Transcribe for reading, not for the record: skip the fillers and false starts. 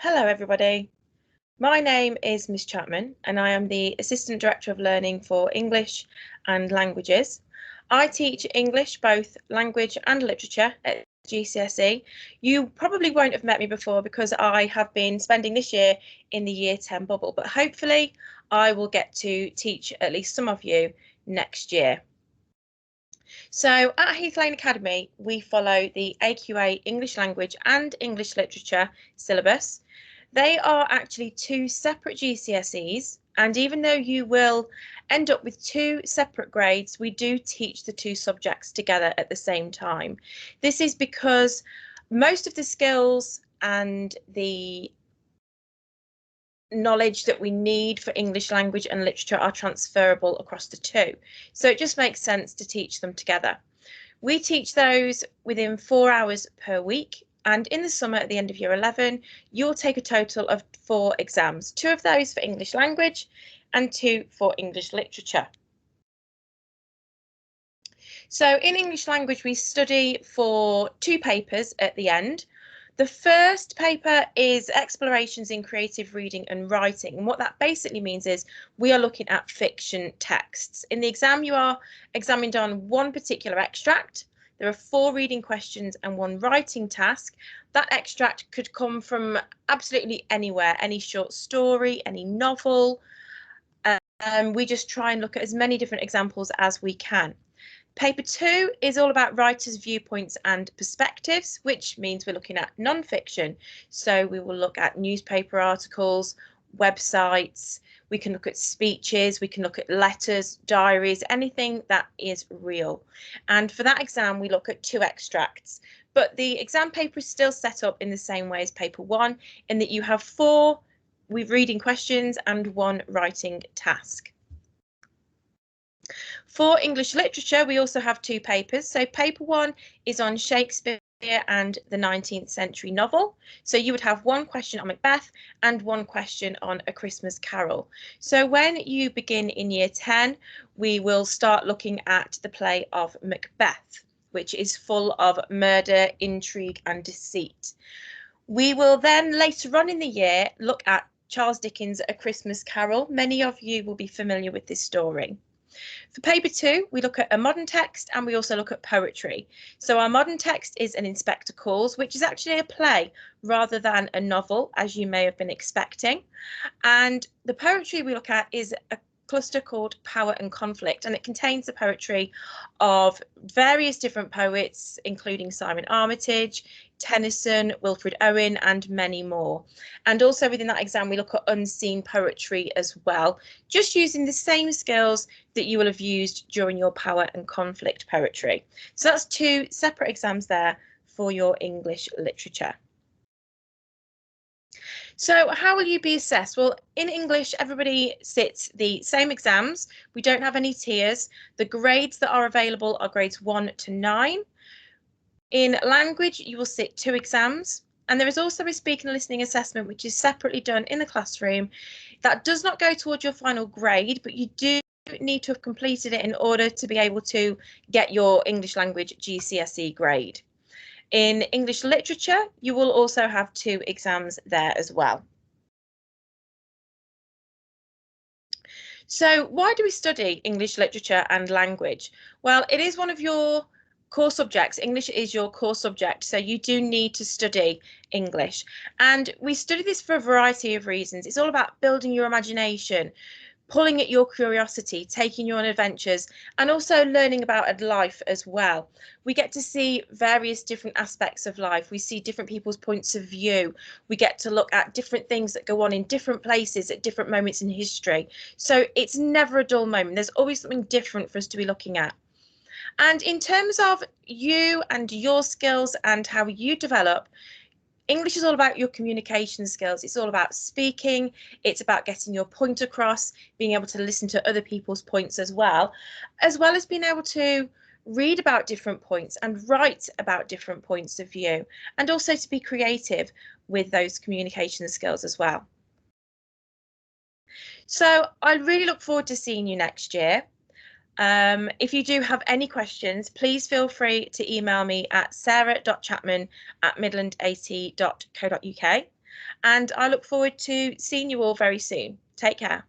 Hello everybody, my name is Miss Chapman and I am the Assistant Director of Learning for English and Languages. I teach English, both language and literature at GCSE. You probably won't have met me before because I have been spending this year in the Year 10 bubble, but hopefully I will get to teach at least some of you next year. So at Heath Lane Academy, we follow the AQA English Language and English Literature syllabus. They are actually two separate GCSEs, and even though you will end up with two separate grades, we do teach the two subjects together at the same time. This is because most of the skills and the knowledge that we need for English language and literature are transferable across the two. So it just makes sense to teach them together. We teach those within 4 hours per week. And in the summer, at the end of year 11, you'll take a total of 4 exams, 2 of those for English language and 2 for English literature. So in English language, we study for 2 papers at the end. The first paper is Explorations in Creative Reading and Writing. And what that basically means is we are looking at fiction texts. In the exam, you are examined on one particular extract. There are 4 reading questions and 1 writing task. That extract could come from absolutely anywhere, any short story, any novel. We just try and look at as many different examples as we can. Paper 2 is all about writers' viewpoints and perspectives, which means we're looking at non-fiction. So we will look at newspaper articles, websites, we can look at speeches, we can look at letters, diaries, anything that is real. And for that exam, we look at 2 extracts. But the exam paper is still set up in the same way as paper 1, in that you have 4 reading questions and 1 writing task. For English literature, we also have 2 papers. So paper 1 is on Shakespeare and the 19th century novel. So you would have 1 question on Macbeth and 1 question on A Christmas Carol. So when you begin in year 10, we will start looking at the play of Macbeth, which is full of murder, intrigue and deceit. We will then later on in the year look at Charles Dickens' A Christmas Carol. Many of you will be familiar with this story. For paper 2, we look at a modern text and we also look at poetry. So our modern text is An Inspector Calls, which is actually a play rather than a novel, as you may have been expecting. And the poetry we look at is a cluster called Power and Conflict, and it contains the poetry of various different poets, including Simon Armitage, Tennyson, Wilfred Owen, and many more. And also within that exam, we look at unseen poetry as well, just using the same skills that you will have used during your Power and Conflict poetry. So that's 2 separate exams there for your English literature. So how will you be assessed? Well, in English, everybody sits the same exams. We don't have any tiers. The grades that are available are grades 1 to 9. In language, you will sit 2 exams. And there is also a speaking and listening assessment, which is separately done in the classroom. That does not go towards your final grade, but you do need to have completed it in order to be able to get your English language GCSE grade. In English literature, you will also have 2 exams there as well. So why do we study English literature and language? Well, it is one of your core subjects. English is your core subject, so you do need to study English. And we study this for a variety of reasons. It's all about building your imagination, pulling at your curiosity, taking you on adventures, and also learning about life as well. We get to see various different aspects of life. We see different people's points of view. We get to look at different things that go on in different places at different moments in history. So it's never a dull moment. There's always something different for us to be looking at. And in terms of you and your skills and how you develop, English is all about your communication skills. It's all about speaking. It's about getting your point across, being able to listen to other people's points as well as being able to read about different points and write about different points of view, and also to be creative with those communication skills as well. So I really look forward to seeing you next year. If you do have any questions, please feel free to email me at sarah.chapman@midlandat.co.uk. And I look forward to seeing you all very soon. Take care.